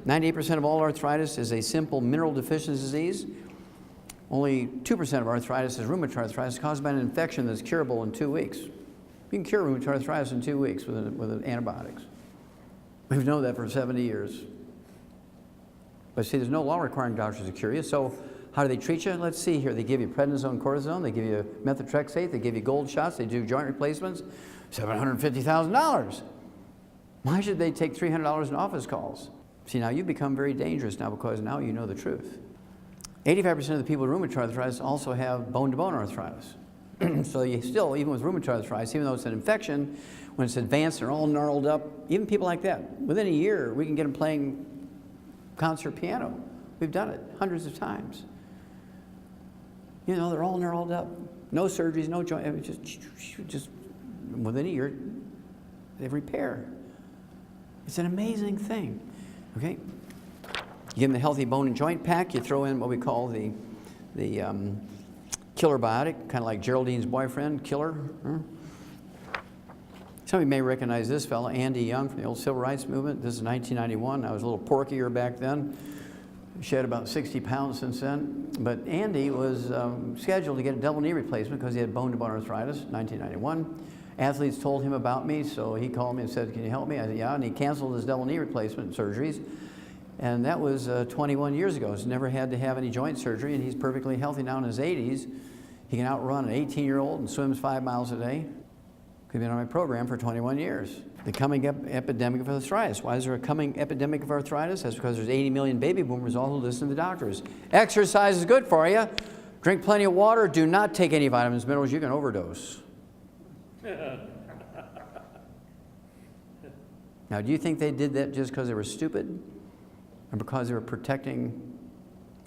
98% of all arthritis is a simple mineral deficiency disease. Only 2% of arthritis is rheumatoid arthritis caused by an infection that's curable in 2 weeks. You can cure rheumatoid arthritis in 2 weeks with antibiotics. We've known that for 70 years. But see, there's no law requiring doctors to cure you, so how do they treat you? Let's see here. They give you prednisone, cortisone, they give you methotrexate, they give you gold shots, they do joint replacements, $750,000. Why should they take $300 in office calls? See, now you become very dangerous now because now you know the truth. 85% of the people with rheumatoid arthritis also have bone-to-bone arthritis. So you still, even with rheumatoid arthritis, even though it's an infection, when it's advanced and all gnarled up, even people like that, within a year, we can get them playing concert piano. We've done it hundreds of times. You know, they're all gnarled up. No surgeries, no joint, just within a year, they repair. It's an amazing thing, okay? You give them the healthy bone and joint pack, you throw in what we call the killer biotic, kind of like Geraldine's boyfriend, Killer. Some of you may recognize this fellow, Andy Young, from the old civil rights movement. This is 1991. I was a little porkier back then. Shed about 60 pounds since then. But Andy was scheduled to get a double knee replacement because he had bone-to-bone arthritis, 1991. Athletes told him about me, so he called me and said, "Can you help me?" I said, "Yeah," and he canceled his double knee replacement surgeries. And that was 21 years ago. He's never had to have any joint surgery, and he's perfectly healthy now in his 80s. He can outrun an 18-year-old and swims 5 miles a day. He's been on my program for 21 years. The coming epidemic of arthritis. Why is there a coming epidemic of arthritis? That's because there's 80 million baby boomers all who listen to the doctors. Exercise is good for you. Drink plenty of water. Do not take any vitamins, minerals. You can overdose. Now, do you think they did that just because they were stupid or because they were protecting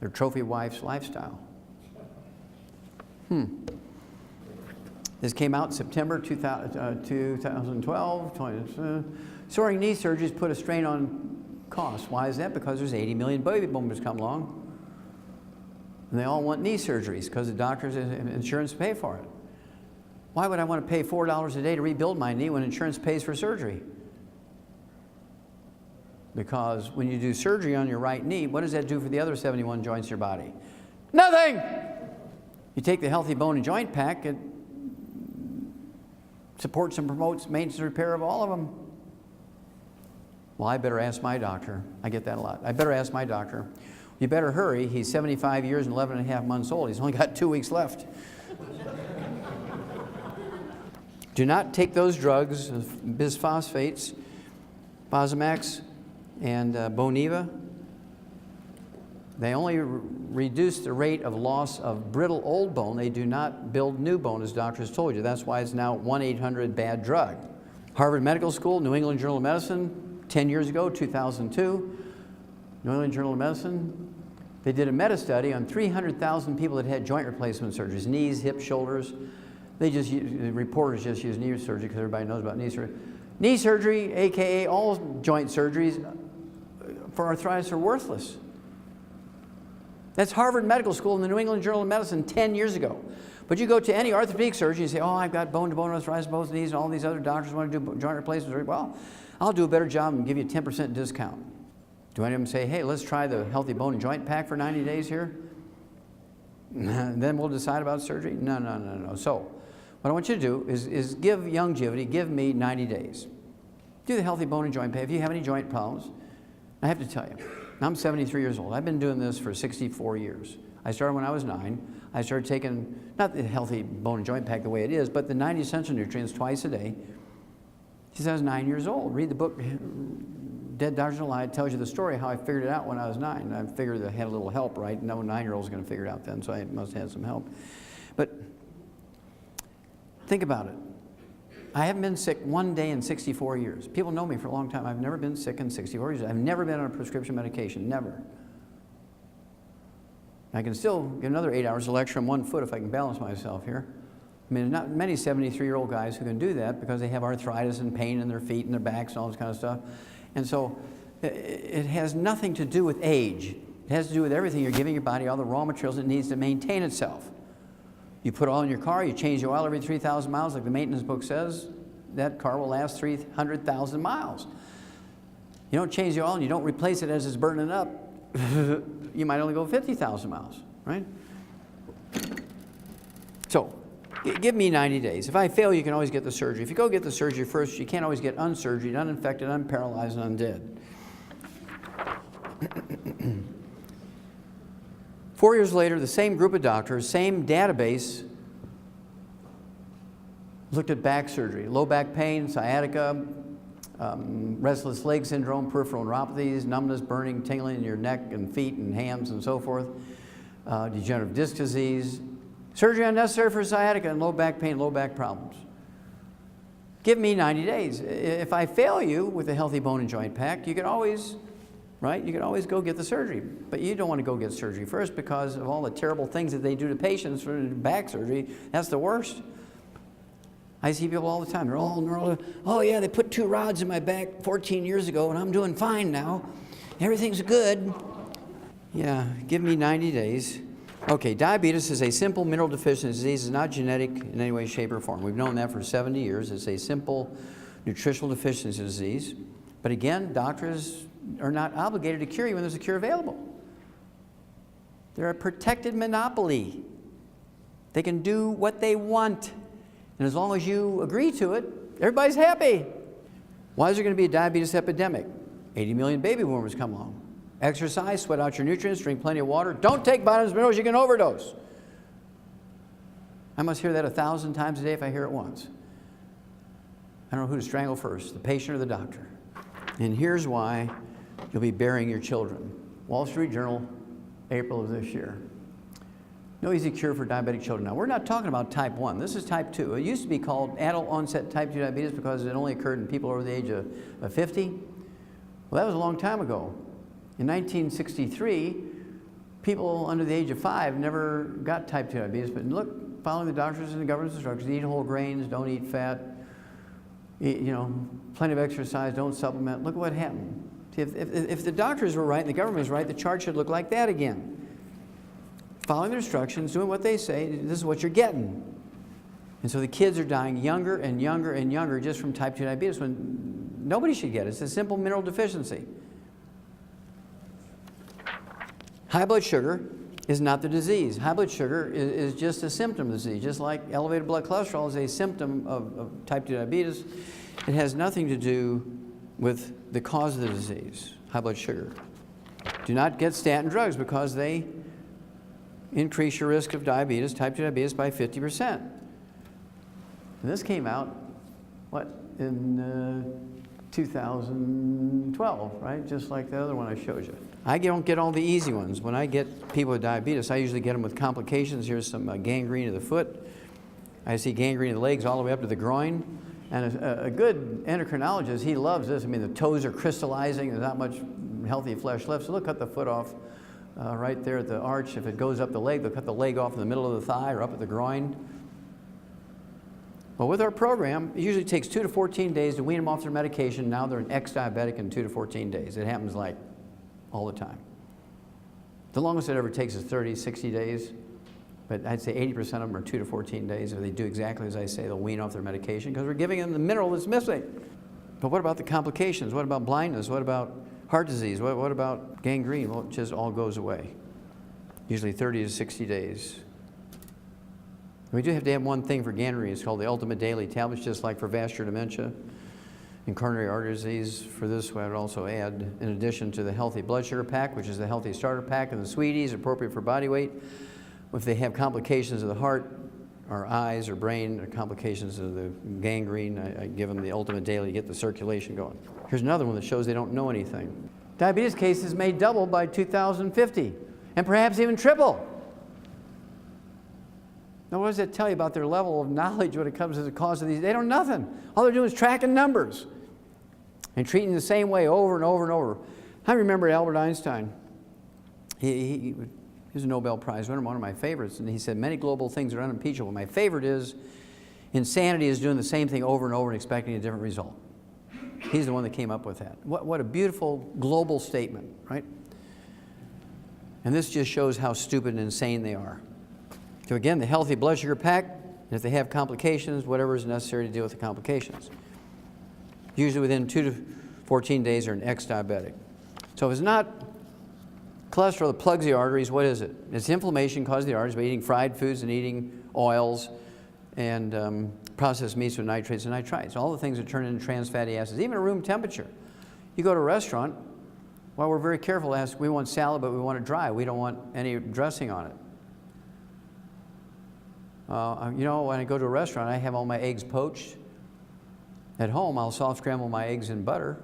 their trophy wife's lifestyle? This came out in September 2012. Soaring knee surgeries put a strain on costs. Why is that? Because there's 80 million baby boomers come along, and they all want knee surgeries because the doctors and insurance pay for it. Why would I want to pay $4 a day to rebuild my knee when insurance pays for surgery? Because when you do surgery on your right knee, what does that do for the other 71 joints in your body? Nothing! You take the healthy bone and joint pack, it supports and promotes maintenance and repair of all of them. Well, I better ask my doctor. I get that a lot. I better ask my doctor. You better hurry. He's 75 years and 11 and a half months old. He's only got 2 weeks left. Do not take those drugs, bisphosphates, Fosamax, and Boniva. They only reduce the rate of loss of brittle old bone. They do not build new bone, as doctors told you. That's why it's now 1-800-BAD-DRUG. Harvard Medical School, New England Journal of Medicine, 10 years ago, 2002. New England Journal of Medicine, they did a meta-study on 300,000 people that had joint replacement surgeries, knees, hips, shoulders. The reporters just use knee surgery because everybody knows about knee surgery. Knee surgery, AKA all joint surgeries for arthritis, are worthless. That's Harvard Medical School and the New England Journal of Medicine 10 years ago. But you go to any orthopedic surgeon, you say, "Oh, I've got bone-to-bone arthritis, both knees, and all these other doctors want to do joint replacement." Well, I'll do a better job and give you a 10% discount. Do any of them say, "Hey, let's try the healthy bone and joint pack for 90 days here? Then we'll decide about surgery"? No, no, no, no. So what I want you to do is give Youngevity, give me 90 days. Do the healthy bone and joint pack. If you have any joint problems, I have to tell you, I'm 73 years old. I've been doing this for 64 years. I started when I was 9. I started taking, not the healthy bone and joint pack the way it is, but the 90 essential nutrients twice a day since I was 9 years old. Read the book, Dead Doctors Don't Lie. It tells you the story how I figured it out when I was 9. I figured I had a little help, right? No 9-year-old was going to figure it out then, so I must have had some help. But think about it. I haven't been sick one day in 64 years. People know me for a long time. I've never been sick in 64 years. I've never been on a prescription medication, never. I can still get another 8 hours of lecture on one foot if I can balance myself here. I mean, there's not many 73-year-old guys who can do that because they have arthritis and pain in their feet and their backs and all this kind of stuff. And so it has nothing to do with age. It has to do with everything. You're giving your body all the raw materials it needs to maintain itself. You put oil in your car, you change the oil every 3,000 miles, like the maintenance book says, that car will last 300,000 miles. You don't change the oil and you don't replace it as it's burning up, you might only go 50,000 miles, right? So, give me 90 days. If I fail, you can always get the surgery. If you go get the surgery first, you can't always get unsurgery, uninfected, unparalyzed, and undead. 4 years later, the same group of doctors, same database, looked at back surgery, low back pain, sciatica, restless leg syndrome, peripheral neuropathies, numbness, burning, tingling in your neck and feet and hands and so forth, degenerative disc disease, surgery unnecessary for sciatica and low back pain, low back problems. Give me 90 days. If I fail you with a healthy bone and joint pack, you can always, right? You can always go get the surgery. But you don't want to go get surgery first because of all the terrible things that they do to patients for back surgery. That's the worst. I see people all the time. They're all, oh yeah, they put 2 rods in my back 14 years ago and I'm doing fine now. Everything's good. Yeah, give me 90 days. Okay, diabetes is a simple mineral deficiency disease. It's not genetic in any way, shape, or form. We've known that for 70 years. It's a simple nutritional deficiency disease. But again, doctors are not obligated to cure you when there's a cure available. They're a protected monopoly. They can do what they want. And as long as you agree to it, everybody's happy. Why is there going to be a diabetes epidemic? 80 million baby boomers come along. Exercise, sweat out your nutrients, drink plenty of water. Don't take vitamins, minerals, you can overdose. I must hear that 1,000 times a day if I hear it once. I don't know who to strangle first, the patient or the doctor. And here's why you'll be burying your children. Wall Street Journal, April of this year. No easy cure for diabetic children. Now, we're not talking about type 1. This is type 2. It used to be called adult onset type 2 diabetes because it only occurred in people over the age of 50. Well, that was a long time ago. In 1963, people under the age of 5 never got type 2 diabetes. But look, following the doctors and the government's instructions, eat whole grains, don't eat fat, eat, plenty of exercise, don't supplement. Look what happened. If the doctors were right and the government was right, the chart should look like that again. Following their instructions, doing what they say, this is what you're getting. And so the kids are dying younger and younger and younger just from type 2 diabetes when nobody should get it. It's a simple mineral deficiency. High blood sugar is not the disease. High blood sugar is just a symptom of the disease. Just like elevated blood cholesterol is a symptom of type 2 diabetes, it has nothing to do with the cause of the disease, high blood sugar. Do not get statin drugs because they increase your risk of diabetes, type 2 diabetes, by 50%. And this came out, in 2012, right? Just like the other one I showed you. I don't get all the easy ones. When I get people with diabetes, I usually get them with complications. Here's some gangrene of the foot. I see gangrene of the legs all the way up to the groin. And a good endocrinologist, he loves this. I mean, the toes are crystallizing. There's not much healthy flesh left. So they'll cut the foot off right there at the arch. If it goes up the leg, they'll cut the leg off in the middle of the thigh or up at the groin. Well, with our program, it usually takes 2 to 14 days to wean them off their medication. Now they're an ex-diabetic in 2 to 14 days. It happens like all the time. The longest it ever takes is 30, 60 days. But I'd say 80% of them are 2 to 14 days. If they do exactly as I say, they'll wean off their medication because we're giving them the mineral that's missing. But what about the complications? What about blindness? What about heart disease? What about gangrene? Well, it just all goes away. Usually 30 to 60 days. We do have to have one thing for gangrene. It's called the Ultimate Daily Tablets, just like for vascular dementia and coronary artery disease. For this, I would also add, in addition to the Healthy Blood Sugar Pack, which is the Healthy Starter Pack, and the Sweeties, appropriate for body weight. If they have complications of the heart, or eyes, or brain, or complications of the gangrene, I give them the Ultimate Daily to get the circulation going. Here's another one that shows they don't know anything. Diabetes cases may double by 2050, and perhaps even triple. Now, what does that tell you about their level of knowledge when it comes to the cause of these? They don't know nothing. All they're doing is tracking numbers and treating the same way over and over and over. I remember Albert Einstein. He was a Nobel Prize winner, one of my favorites, and he said, many global things are unimpeachable. My favorite is insanity is doing the same thing over and over and expecting a different result. He's the one that came up with that. What a beautiful global statement, right? And this just shows how stupid and insane they are. So again, the Healthy Blood Sugar Pack, and if they have complications, whatever is necessary to deal with the complications. Usually within 2 to 14 days, or an ex-diabetic. So if it's not cholesterol that plugs the arteries, what is it? It's inflammation caused the arteries by eating fried foods and eating oils and processed meats with nitrates and nitrites. All the things that turn into trans fatty acids, even at room temperature. You go to a restaurant, well, we're very careful to ask, we want salad, but we want it dry. We don't want any dressing on it. You know, when I go to a restaurant, I have all my eggs poached. At home, I'll soft scramble my eggs in butter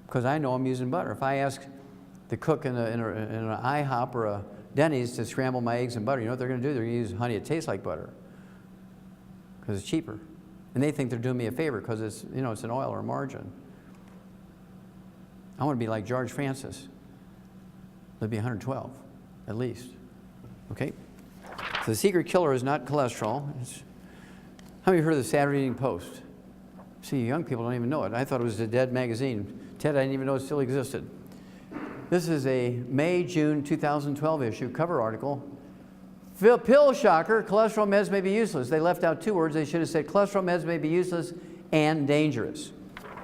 because I know I'm using butter. If I ask the cook in an IHOP or a Denny's to scramble my eggs in butter, you know what they're going to do? They're going to use honey that tastes like butter because it's cheaper. And they think they're doing me a favor because it's, you know, it's an oil or a margarine. I want to be like George Francis. It'd be 112, at least. Okay? So the secret killer is not cholesterol. How many of you heard of the Saturday Evening Post? See, young people don't even know it. I thought it was a dead magazine. Ted, I didn't even know it still existed. This is a May-June 2012 issue, cover article. Pill shocker, cholesterol meds may be useless. They left out two words. They should have said cholesterol meds may be useless and dangerous.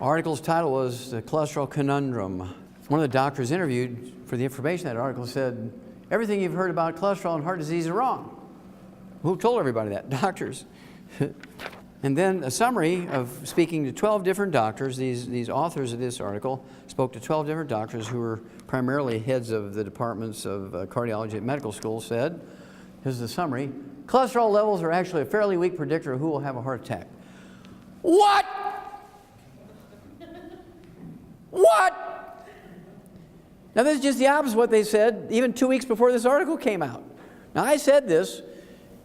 Article's title was The Cholesterol Conundrum. One of the doctors interviewed for the information that article said, everything you've heard about cholesterol and heart disease is wrong. Who told everybody that? Doctors. And then a summary of speaking to 12 different doctors. These authors of this article spoke to 12 different doctors who were primarily heads of the departments of cardiology at medical school, said, here's the summary, cholesterol levels are actually a fairly weak predictor of who will have a heart attack. What? What? Now this is just the opposite of what they said even 2 weeks before this article came out. Now I said this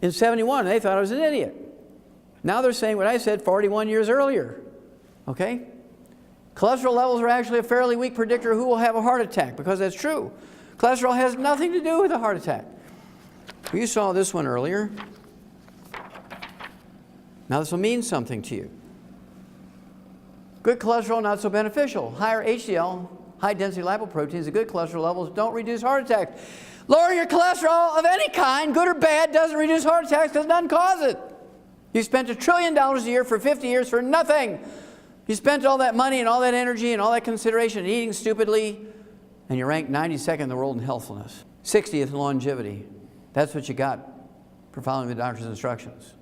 in '71, and they thought I was an idiot. Now they're saying what I said 41 years earlier. Okay? Cholesterol levels are actually a fairly weak predictor of who will have a heart attack, because that's true. Cholesterol has nothing to do with a heart attack. Well, you saw this one earlier. Now this will mean something to you. Good cholesterol, not so beneficial. Higher HDL, high-density lipoproteins, the good cholesterol levels don't reduce heart attacks. Lowering your cholesterol of any kind, good or bad, doesn't reduce heart attacks because it doesn't cause it. You spent $1 trillion a year for 50 years for nothing. You spent all that money and all that energy and all that consideration and eating stupidly, and you ranked 92nd in the world in healthfulness. 60th in longevity. That's what you got for following the doctor's instructions.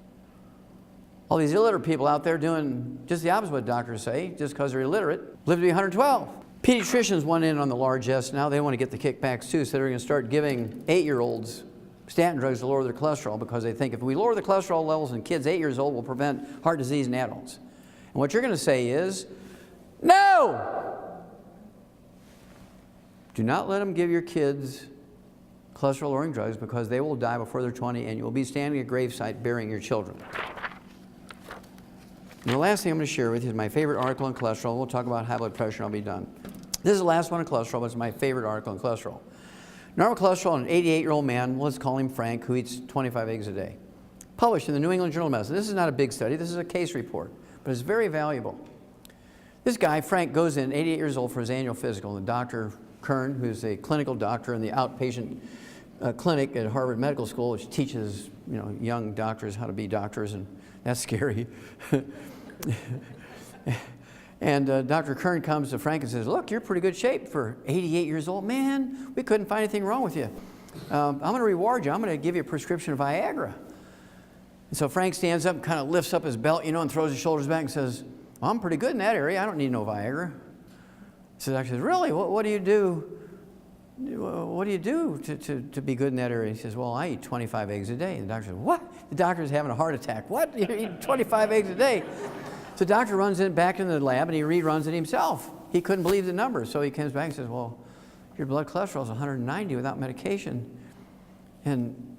All these illiterate people out there doing just the opposite of what doctors say, just because they're illiterate, live to be 112. Pediatricians want in on the largesse now. They want to get the kickbacks too, so they're going to start giving 8-year-olds statin drugs to lower their cholesterol, because they think if we lower the cholesterol levels in kids 8 years old, we'll prevent heart disease in adults. And what you're going to say is, no! Do not let them give your kids cholesterol-lowering drugs, because they will die before they're 20, and you will be standing at a gravesite burying your children. And the last thing I'm going to share with you is my favorite article on cholesterol. We'll talk about high blood pressure and I'll be done. This is the last one on cholesterol, but it's my favorite article on cholesterol. Normal cholesterol in an 88-year-old man, let's call him Frank, who eats 25 eggs a day. Published in the New England Journal of Medicine. This is not a big study, this is a case report, but it's very valuable. This guy, Frank, goes in, 88 years old, for his annual physical, and Dr. Kern, who's a clinical doctor in the outpatient clinic at Harvard Medical School, which teaches young doctors how to be doctors, and that's scary. And Dr. Kern comes to Frank and says, look, you're in pretty good shape for 88 years old. Man, we couldn't find anything wrong with you. I'm going to reward you. I'm going to give you a prescription of Viagra. And so Frank stands up and kind of lifts up his belt, and throws his shoulders back and says, well, I'm pretty good in that area. I don't need no Viagra. So the doctor says, really? What do you do? What do you do to be good in that area? He says, well, I eat 25 eggs a day. And the doctor says, what? The doctor's having a heart attack. What? You eat 25 eggs a day? So the doctor runs back into the lab and he reruns it himself. He couldn't believe the numbers. So he comes back and says, well, your blood cholesterol is 190 without medication. And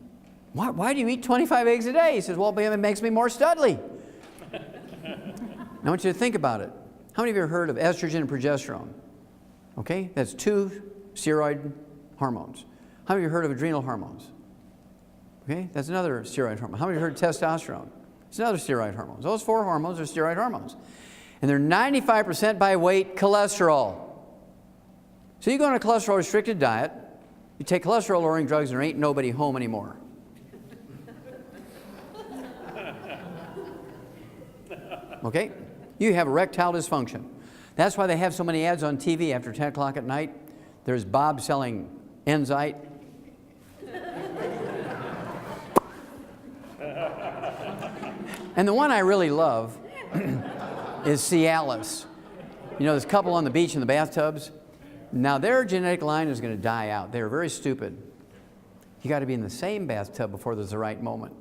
why do you eat 25 eggs a day? He says, well, it makes me more studly. Now I want you to think about it. How many of you have heard of estrogen and progesterone? Okay, that's two steroid hormones. How many of you heard of adrenal hormones? Okay, that's another steroid hormone. How many of you heard of testosterone? It's another steroid hormone. Those four hormones are steroid hormones. And they're 95% by weight cholesterol. So you go on a cholesterol restricted diet, you take cholesterol lowering drugs, and there ain't nobody home anymore. Okay? You have erectile dysfunction. That's why they have so many ads on TV after 10 o'clock at night. There's Bob selling Enzyte. And the one I really love is Cialis. You know, this couple on the beach in the bathtubs? Now their genetic line is going to die out. They're very stupid. You got to be in the same bathtub before there's the right moment.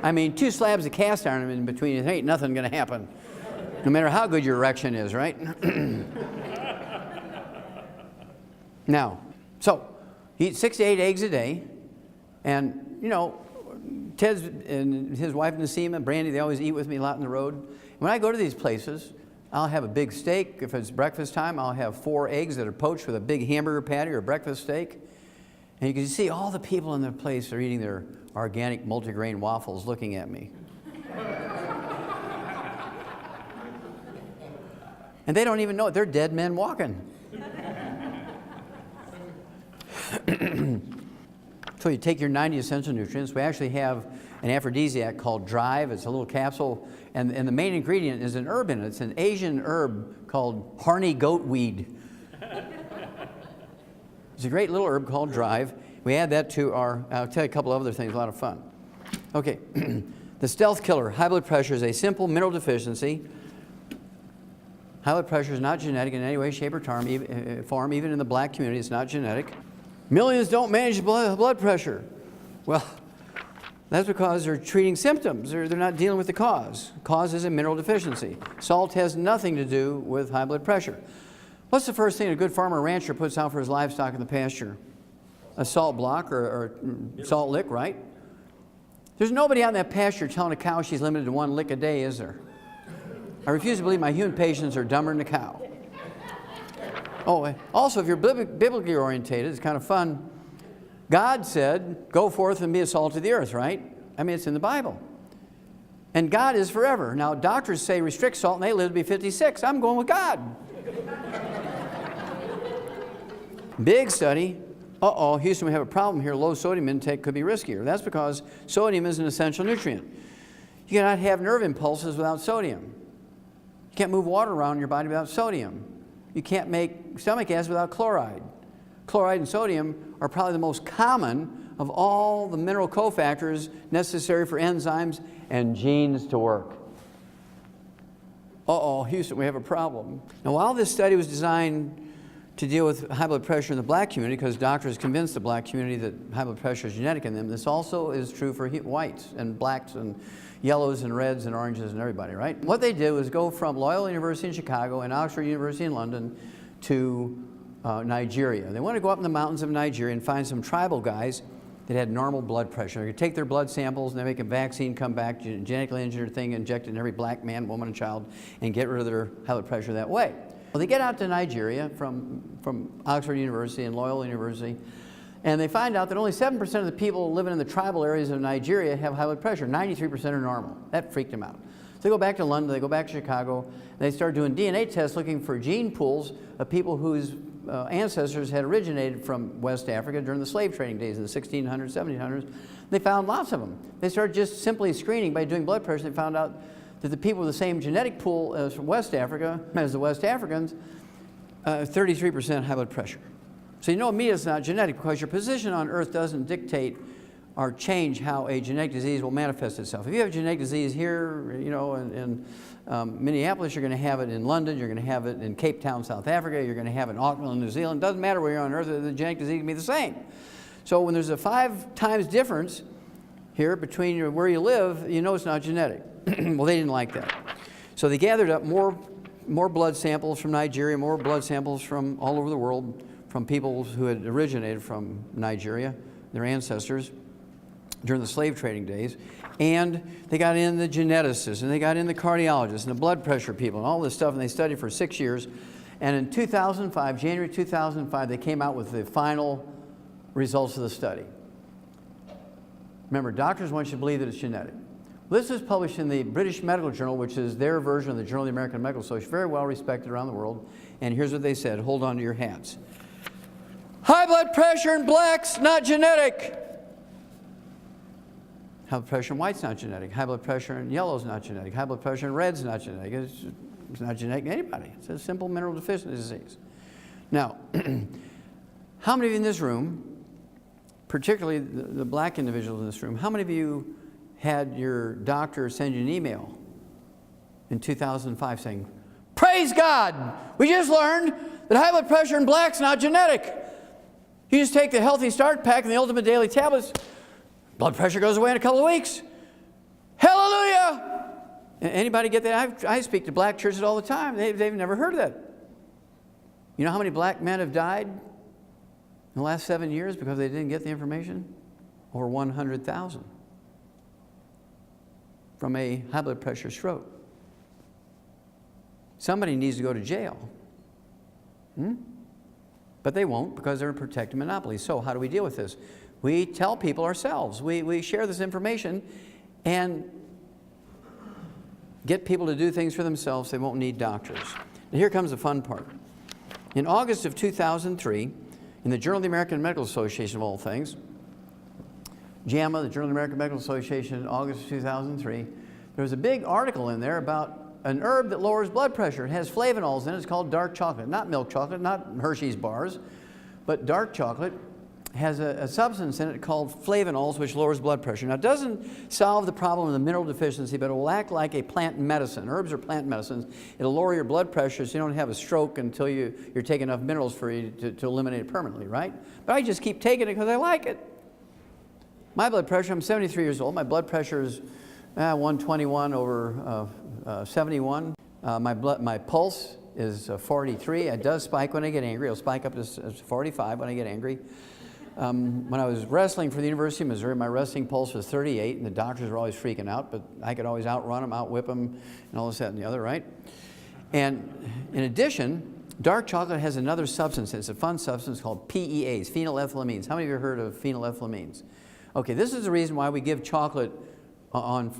I mean, 2 slabs of cast iron in between you, ain't nothing going to happen. No matter how good your erection is, right? Now, so, eat 6 to 8 eggs a day. And, you know, Ted's and his wife Nasima and Brandy, they always eat with me a lot on the road. When I go to these places, I'll have a big steak. If it's breakfast time, I'll have 4 eggs that are poached with a big hamburger patty or breakfast steak. And you can see all the people in the place are eating their organic multigrain waffles looking at me. And they don't even know it. They're dead men walking. So you take your 90 essential nutrients. We actually have an aphrodisiac called Drive. It's a little capsule. And the main ingredient is an herb in it. It's an Asian herb called Harney goatweed. It's a great little herb called Drive. We add that to our, I'll tell you a couple of other things, a lot of fun. Okay, the stealth killer, high blood pressure, is a simple mineral deficiency. High blood pressure is not genetic in any way, shape, or form. Even in the black community, it's not genetic. Millions don't manage blood pressure. Well, that's because they're treating symptoms. They're not dealing with the cause. Cause is a mineral deficiency. Salt has nothing to do with high blood pressure. What's the first thing a good farmer or rancher puts out for his livestock in the pasture? A salt block or salt lick, right? There's nobody out in that pasture telling a cow she's limited to 1 lick a day, is there? I refuse to believe my human patients are dumber than a cow. Oh, also, if you're biblically orientated, it's kind of fun. God said, go forth and be a salt of the earth, right? I mean, it's in the Bible. And God is forever. Now, doctors say restrict salt and they live to be 56. I'm going with God. Big study. Uh-oh, Houston, we have a problem here. Low sodium intake could be riskier. That's because sodium is an essential nutrient. You cannot have nerve impulses without sodium. You can't move water around in your body without sodium. You can't make stomach acid without chloride. Chloride and sodium are probably the most common of all the mineral cofactors necessary for enzymes and genes to work. Uh-oh, Houston, we have a problem. Now, while this study was designed to deal with high blood pressure in the black community, because doctors convinced the black community that high blood pressure is genetic in them, this also is true for whites and blacks and yellows and reds and oranges and everybody, right? What they did was go from Loyola University in Chicago and Oxford University in London to Nigeria. They wanted to go up in the mountains of Nigeria and find some tribal guys that had normal blood pressure. They could take their blood samples and they make a vaccine come back, genetically engineered thing, injected in every black man, woman, and child, and get rid of their high blood pressure that way. Well, they get out to Nigeria from Oxford University and Loyola University, and they find out that only 7% of the people living in the tribal areas of Nigeria have high blood pressure. 93% are normal. That freaked them out. So they go back to London, they go back to Chicago, and they start doing DNA tests looking for gene pools of people whose ancestors had originated from West Africa during the slave trading days in the 1600s, 1700s. They found lots of them. They started just simply screening by doing blood pressure. They found out that the people with the same genetic pool as from West Africa, as the West Africans, 33% high blood pressure. So you know immediately it's not genetic because your position on Earth doesn't dictate or change how a genetic disease will manifest itself. If you have a genetic disease here, you know, in Minneapolis, you're going to have it in London, you're going to have it in Cape Town, South Africa, you're going to have it in Auckland, New Zealand. It doesn't matter where you're on Earth, the genetic disease can be the same. So when there's a 5 times difference here between where you live, you know it's not genetic. Well, they didn't like that. So they gathered up more blood samples from Nigeria, more blood samples from all over the world, from people who had originated from Nigeria, their ancestors, during the slave trading days. And they got in the geneticists, and they got in the cardiologists, and the blood pressure people, and all this stuff, and they studied for 6 years. And in 2005, January 2005, they came out with the final results of the study. Remember, doctors want you to believe that it's genetic. This is published in the British Medical Journal, which is their version of the Journal of the American Medical Association, very well respected around the world. And here's what they said. Hold on to your hats. High blood pressure in blacks, not genetic. High blood pressure in white's not genetic. High blood pressure in yellow's not genetic. High blood pressure in red's not genetic. It's not genetic in anybody. It's a simple mineral deficiency disease. Now, how many of you in this room, particularly the black individuals in this room, how many of you had your doctor send you an email in 2005 saying, "Praise God, we just learned that high blood pressure in black's not genetic. You just take the Healthy Start Pack and the Ultimate Daily Tablets, blood pressure goes away in a couple of weeks. Hallelujah!" Anybody get that? I speak to black churches all the time. They've never heard of that. You know how many black men have died in the last 7 years because they didn't get the information? Over 100,000 from a high blood pressure stroke. Somebody needs to go to jail. But they won't because they're a protected monopoly. So how do we deal with this? We tell people ourselves. We share this information and get people to do things for themselves. They won't need doctors. And here comes the fun part. In August of 2003, in the Journal of the American Medical Association, of all things, JAMA, the Journal of the American Medical Association, in August of 2003, there was a big article in there about an herb that lowers blood pressure. It has flavonols in it. It's called dark chocolate. Not milk chocolate, not Hershey's bars, but dark chocolate has a substance in it called flavonols, which lowers blood pressure. Now, it doesn't solve the problem of the mineral deficiency, but it will act like a plant medicine. Herbs are plant medicines. It'll lower your blood pressure so you don't have a stroke until you're taking enough minerals for you to eliminate it permanently, right? But I just keep taking it because I like it. My blood pressure, I'm 73 years old. My blood pressure is 121 over 71. My pulse is 43. It does spike when I get angry. It'll spike up to 45 when I get angry. When I was wrestling for the University of Missouri, my wrestling pulse was 38, and the doctors were always freaking out, but I could always outrun them, outwhip them, and all this, that, and the other, right? And in addition, dark chocolate has another substance. It's a fun substance called PEAs, phenylethylamines. How many of you have heard of phenylethylamines? Okay, this is the reason why we give chocolate on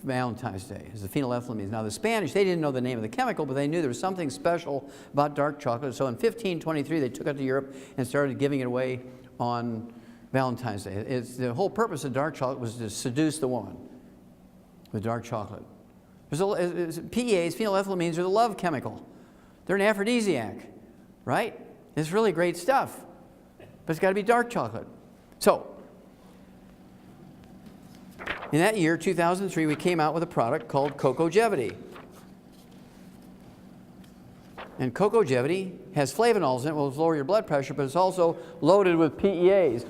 Valentine's Day, is the phenylethylamines. Now, the Spanish, they didn't know the name of the chemical, but they knew there was something special about dark chocolate. So in 1523, they took it to Europe and started giving it away on Valentine's Day. The whole purpose of dark chocolate was to seduce the woman with dark chocolate. PEAs, phenylethylamines, are the love chemical. They're an aphrodisiac, right? It's really great stuff, but it's got to be dark chocolate. So, in that year, 2003, we came out with a product called Cocogevity. And Cocogevity has flavonols in it, will lower your blood pressure, but it's also loaded with PEAs.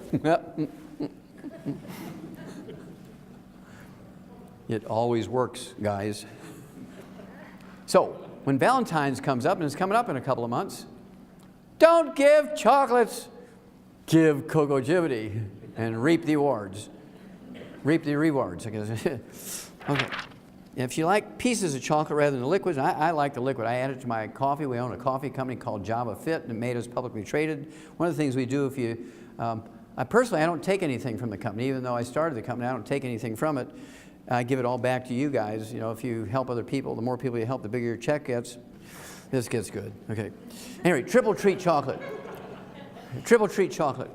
It always works, guys. So, when Valentine's comes up, and it's coming up in a couple of months, don't give chocolates, give Cocogevity and reap the awards. Reap the rewards. Okay. If you like pieces of chocolate rather than the liquids, I like the liquid. I add it to my coffee. We own a coffee company called Java Fit, and it made us publicly traded. One of the things we do, if you, I don't take anything from the company, even though I started the company. I don't take anything from it. I give it all back to you guys. You know, if you help other people, the more people you help, the bigger your check gets. This gets good. Okay. Anyway, triple treat chocolate. Triple treat chocolate.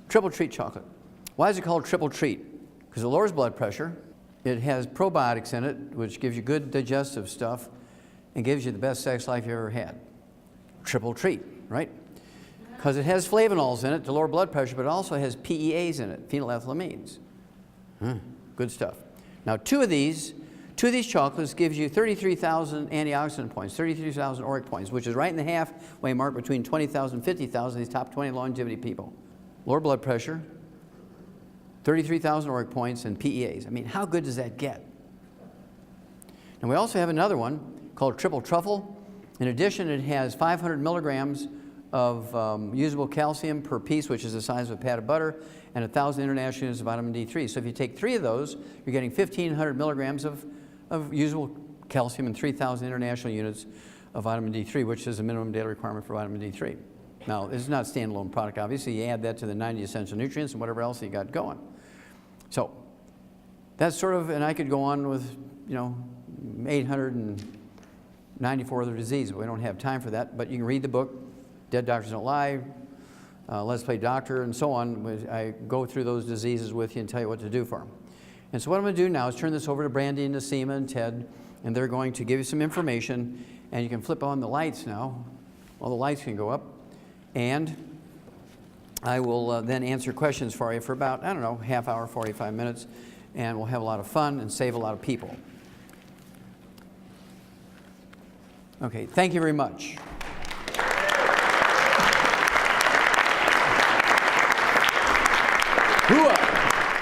Triple treat chocolate. Why is it called triple treat? Because it lowers blood pressure. It has probiotics in it, which gives you good digestive stuff and gives you the best sex life you ever had. Triple treat, right? Because it has flavonols in it to lower blood pressure, but it also has PEAs in it, phenylethylamines. Good stuff. Now, two of these chocolates gives you 33,000 antioxidant points, 33,000 ORAC points, which is right in the halfway mark between 20,000 and 50,000, these top 20 longevity people. Lower blood pressure, 33,000 ORAC points, and PEAs. I mean, how good does that get? And we also have another one called Triple Truffle. In addition, it has 500 milligrams of usable calcium per piece, which is the size of a pat of butter, and 1,000 international units of vitamin D3. So if you take 3 of those, you're getting 1,500 milligrams of usable calcium and 3,000 international units of vitamin D3, which is a minimum daily requirement for vitamin D3. Now, this is not a standalone product, obviously. You add that to the 90 essential nutrients and whatever else you got going. So that's sort of, and I could go on with, 894 other diseases. We don't have time for that, but you can read the book, Dead Doctors Don't Lie, Let's Play Doctor, and so on. I go through those diseases with you and tell you what to do for them. And so what I'm going to do now is turn this over to Brandy and Nasima and Ted, and they're going to give you some information, and you can flip on the lights now. All the lights can go up, and I will then answer questions for you for about, I don't know, half hour, 45 minutes, and we'll have a lot of fun and save a lot of people. Okay, thank you very much.